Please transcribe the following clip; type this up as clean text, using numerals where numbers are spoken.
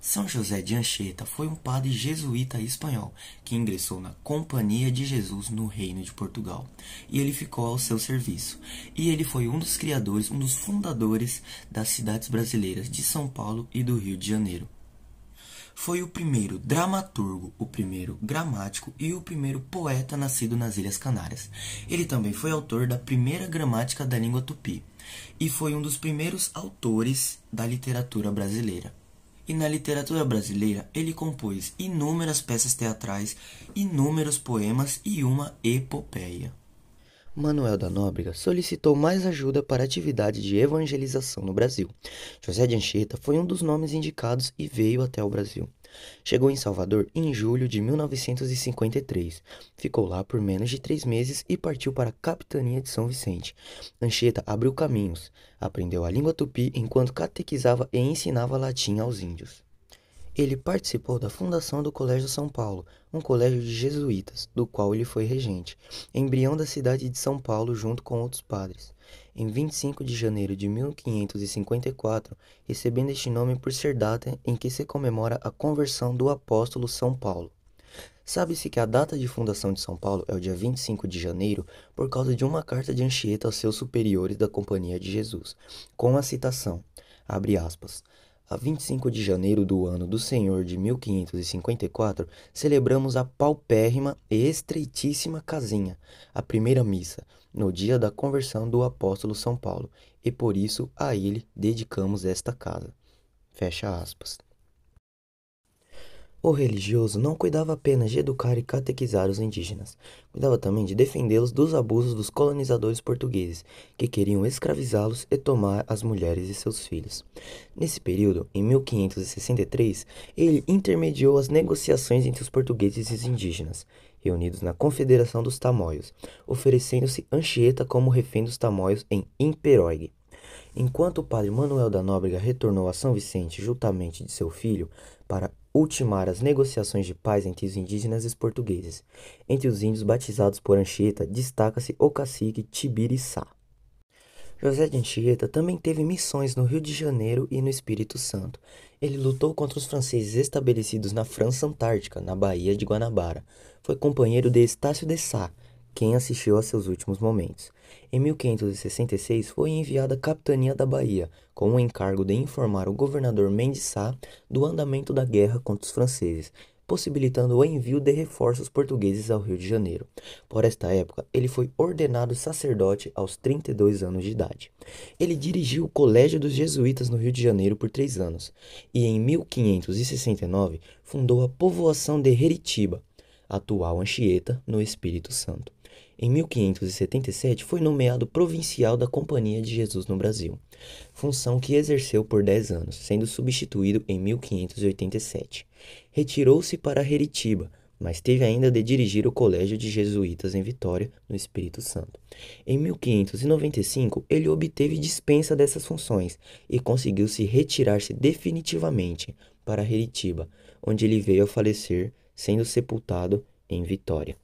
São José de Anchieta foi um padre jesuíta espanhol que ingressou na Companhia de Jesus no Reino de Portugal, e ele ficou ao seu serviço. E ele foi um dos criadores, um dos fundadores das cidades brasileiras de São Paulo e do Rio de Janeiro. Foi o primeiro dramaturgo, o primeiro gramático e o primeiro poeta nascido nas Ilhas Canárias. Ele também foi autor da primeira gramática da língua tupi e foi um dos primeiros autores da literatura brasileira. E na literatura brasileira, ele compôs inúmeras peças teatrais, inúmeros poemas e uma epopeia. Manuel da Nóbrega solicitou mais ajuda para a atividade de evangelização no Brasil. José de Anchieta foi um dos nomes indicados e veio até o Brasil. Chegou em Salvador em julho de 1953. Ficou lá por menos de 3 meses e partiu para a capitania de São Vicente. Anchieta abriu caminhos, aprendeu a língua tupi enquanto catequizava e ensinava latim aos índios. Ele participou da fundação do Colégio São Paulo, um colégio de jesuítas, do qual ele foi regente, embrião da cidade de São Paulo junto com outros padres. Em 25 de janeiro de 1554, recebendo este nome por ser data em que se comemora a conversão do apóstolo São Paulo. Sabe-se que a data de fundação de São Paulo é o dia 25 de janeiro por causa de uma carta de Anchieta aos seus superiores da Companhia de Jesus, com a citação, abre aspas, a 25 de janeiro do ano do Senhor de 1554, celebramos a paupérrima e estreitíssima casinha, a primeira missa, no dia da conversão do apóstolo São Paulo, e por isso a ele dedicamos esta casa. Fecha aspas. O religioso não cuidava apenas de educar e catequizar os indígenas, cuidava também de defendê-los dos abusos dos colonizadores portugueses, que queriam escravizá-los e tomar as mulheres e seus filhos. Nesse período, em 1563, ele intermediou as negociações entre os portugueses e os indígenas, reunidos na Confederação dos Tamoios, oferecendo-se Anchieta como refém dos Tamoios em Iperoig. Enquanto o padre Manuel da Nóbrega retornou a São Vicente juntamente de seu filho para ultimar as negociações de paz entre os indígenas e os portugueses. Entre os índios batizados por Anchieta, destaca-se o cacique Tibiriçá. José de Anchieta também teve missões no Rio de Janeiro e no Espírito Santo. Ele lutou contra os franceses estabelecidos na França Antártica, na Baía de Guanabara. Foi companheiro de Estácio de Sá, quem assistiu a seus últimos momentos. Em 1566, foi enviado à capitania da Bahia, com o encargo de informar o governador Mendes Sá do andamento da guerra contra os franceses, possibilitando o envio de reforços portugueses ao Rio de Janeiro. Por esta época, ele foi ordenado sacerdote aos 32 anos de idade. Ele dirigiu o Colégio dos Jesuítas no Rio de Janeiro por 3 anos, e em 1569 fundou a povoação de Heritiba, atual Anchieta, no Espírito Santo. Em 1577 foi nomeado provincial da Companhia de Jesus no Brasil, função que exerceu por 10 anos, sendo substituído em 1587. Retirou-se para Heritiba, mas teve ainda de dirigir o Colégio de Jesuítas em Vitória, no Espírito Santo. Em 1595, ele obteve dispensa dessas funções e conseguiu se retirar-se definitivamente para Heritiba, onde ele veio a falecer, sendo sepultado em Vitória.